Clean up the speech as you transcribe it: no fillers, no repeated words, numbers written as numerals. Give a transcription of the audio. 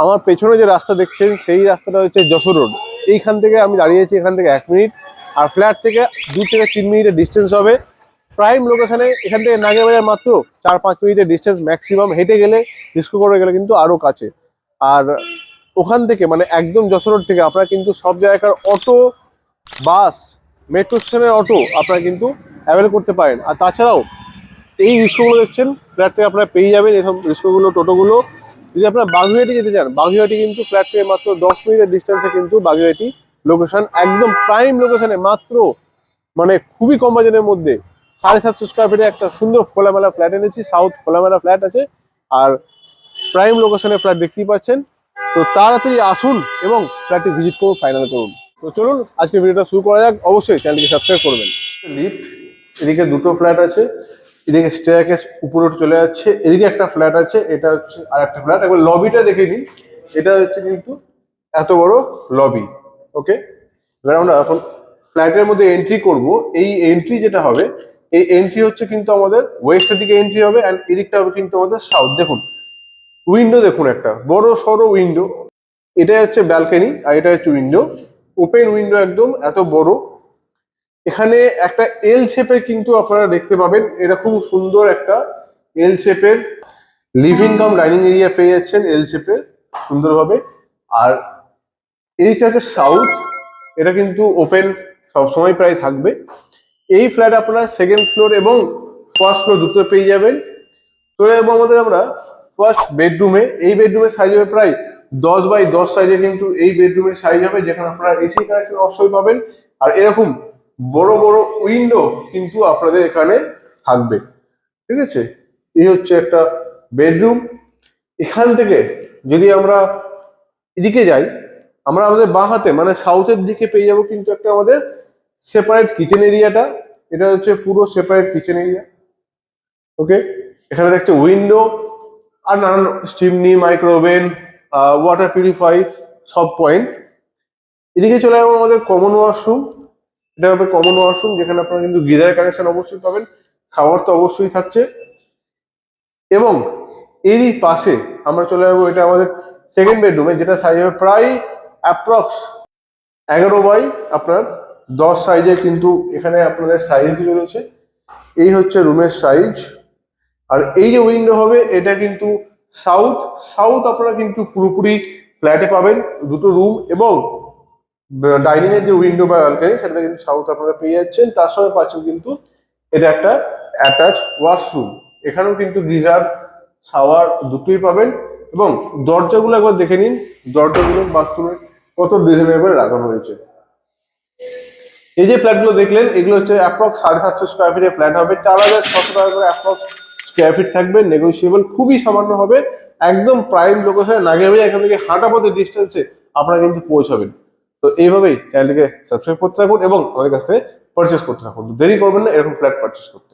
আমার পেছনে যে রাস্তা দেখছেন সেই রাস্তাটা হচ্ছে যশোর রোড। এইখান থেকে আমি দাঁড়িয়েছি, এখান থেকে 1 মিনিট, আর ফ্ল্যাট থেকে 2 থেকে 3 মিনিটের ডিস্টেন্স হবে। প্রাইম লোকেশনে এখান থেকে নাগের বাজার মাত্র 4-5 মিনিটের ডিস্টেন্স ম্যাক্সিমাম। হেঁটে গেলে, রিস্ক করে গেলে কিন্তু আরো কাছে। আর ওখান থেকে মানে একদম যশোর রোড থেকে আপনারা কিন্তু সব জায়গার অটো, বাস, মেট্রো স্টেশনের অটো আপনারা কিন্তু অ্যাভেল করতে পারেন। আর তাছাড়াও এই রিস্কগুলো দেখছেন ফ্ল্যাট থেকে আপনারা পেয়ে যাবেন, এসব রিস্কগুলো, টোটোগুলো। যদি আপনারা বাগুইহাটি যেতে চান, বাগুইহাটি কিন্তু ফ্ল্যাট থেকে মাত্র 10 মিনিটের ডিস্টেন্সে কিন্তু বাগুইহাটি লোকেশন, একদম প্রাইম লোকেশনে, মাত্র মানে খুবই কম বাজেটের মধ্যে 750 স্কোয়ার ফিটে একটা সুন্দর খোলামেলা ফ্ল্যাট এনেছি। সাউথ খোলামেলা ফ্ল্যাট আছে, আর প্রাইম লোকেশনে ফ্ল্যাট দেখতেই পাচ্ছেন। তো তাড়াতাড়ি আসুন এবং ফ্ল্যাটটি ভিজিট করুন, ফাইনাল করুন। তো চলুন আজকে ভিডিওটা শুরু করা যাক। অবশ্যই চ্যানেলটিকে সাবস্ক্রাইব করবেন। লিফট, এদিকে দুটো ফ্ল্যাট আছে, এদিকে স্টেয়ারকেস উপরে চলে যাচ্ছে, এদিকে একটা ফ্ল্যাট আছে, এটা হচ্ছে আর একটা ফ্ল্যাট। একবার লবিটা দেখে নিন, এটা হচ্ছে কিন্তু এত বড় লবি। ওকে, এবার আমরা এখন ফ্ল্যাটের মধ্যে এন্ট্রি করব। এই এন্ট্রি যেটা হবে, এই এন্ট্রি হচ্ছে কিন্তু আমাদের ওয়েস্টের দিকে এন্ট্রি হবে, অ্যান্ড এদিকটা হবে কিন্তু আমাদের সাউথ। দেখুন উইন্ডো, দেখুন একটা বড় সড়ো উইন্ডো। এটা হচ্ছে ব্যালকনি আর এটা হচ্ছে উইন্ডো, ওপেন উইন্ডো একদম এত বড়। এখানে একটা এল শেপের কিন্তু আপনারা দেখতে পাবেন, এটা খুব সুন্দর একটা এল শেপের লিভিং কাম ডাইনিং এরিয়া পেয়ে যাচ্ছেন এল শেপের সুন্দরভাবে। আর এইটা হচ্ছে সাউথ, এটা কিন্তু ওপেন সবসময় প্রায় থাকবে। এই ফ্ল্যাট আপনারা সেকেন্ড ফ্লোর এবং ফার্স্ট ফ্লোর দুটো পেয়ে যাবেন। চলে যাবো আমরা ফার্স্ট বেডরুমে। এই বেডরুমের সাইজ হবে প্রায় 10x10 সাইজে, কিন্তু এই বেডরুমের সাইজ হবে, যেখানে আপনারা এসি কানেকশন অবশ্যই পাবেন। আর এরকম বড় বড় উইন্ডো কিন্তু আপনাদের এখানে থাকবে। ঠিক আছে, এই হচ্ছে একটা বেডরুম। এখান থেকে যদি আমরা এদিকে যাই, আমরা আমাদের বাঁ হাতে মানে সাউথের দিকে পেয়ে যাব কিন্তু একটা আমাদের সেপারেট কিচেন এরিয়াটা। এটা হচ্ছে পুরো সেপারেট কিচেন এরিয়া। ওকে, এখানে দেখতে উইন্ডো আর নানান চিমনি, মাইক্রোওভেন, ওয়াটার পিউরিফাই, সব পয়েন্ট। এদিকে চলে যাবো আমাদের কমন ওয়াশরুম। এটা হবে কমন ওয়াশরুম, যেখানে আপনারা কিন্তু গিজারের কানেকশন অবশ্যই পাবেন, শাওয়ার তো অবশ্যই থাকছে। এবং এরই পাশে আমরা চলে যাবো এটা আমাদের সেকেন্ড বেডরুমে, যেটা সাইজ হবে প্রায় অ্যাপ্রক্স 11x10 সাইজে, কিন্তু এখানে আপনাদের সাইজ রয়েছে। এই হচ্ছে রুমের সাইজ। আর এই যে উইন্ডো হবে, এটা কিন্তু সাউথ। সাউথ আপনারা কিন্তু পুরোপুরি ফ্ল্যাটে পাবেন, দুটো রুম এবং ডাইনিং এর যে উইন্ডো বা ব্যালকনি, সেটা কিন্তু সাউথ আপনারা পেয়ে যাচ্ছেন। তার সঙ্গে পাচ্ছেন কিন্তু এটা একটা অ্যাটাচ ওয়াশরুম। এখানেও কিন্তু গিজার, শাওয়ার দুটোই পাবেন। এবং দরজাগুলো একবার দেখে নিন, দরজাগুলো বাথরুমের কত রিজনেবল লাগানো হয়েছে। এই যে ফ্ল্যাটগুলো দেখলেন, এগুলো হচ্ছে অ্যাপ্রক্স 750 স্কোয়ার ফিটের ফ্ল্যাট হবে। 4600 টাকা করে অ্যাপ্রক্স স্কোয়ার ফিট থাকবে, নেগোসিয়েবল, খুবই সামান্য হবে। একদম প্রাইম লোকেশনে নাগেরবাজার, এখান থেকে হাঁটা পথের ডিস্টেন্সে আপনারা কিন্তু পৌঁছাবেন। তো এইভাবেই চ্যানেলটিকে সাবস্ক্রাইব করতে থাকুন এবং আমাদের কাছ থেকে পারচেস করতে থাকুন। দেরি করবেন না এরকম ফ্ল্যাট পারচেস করতে।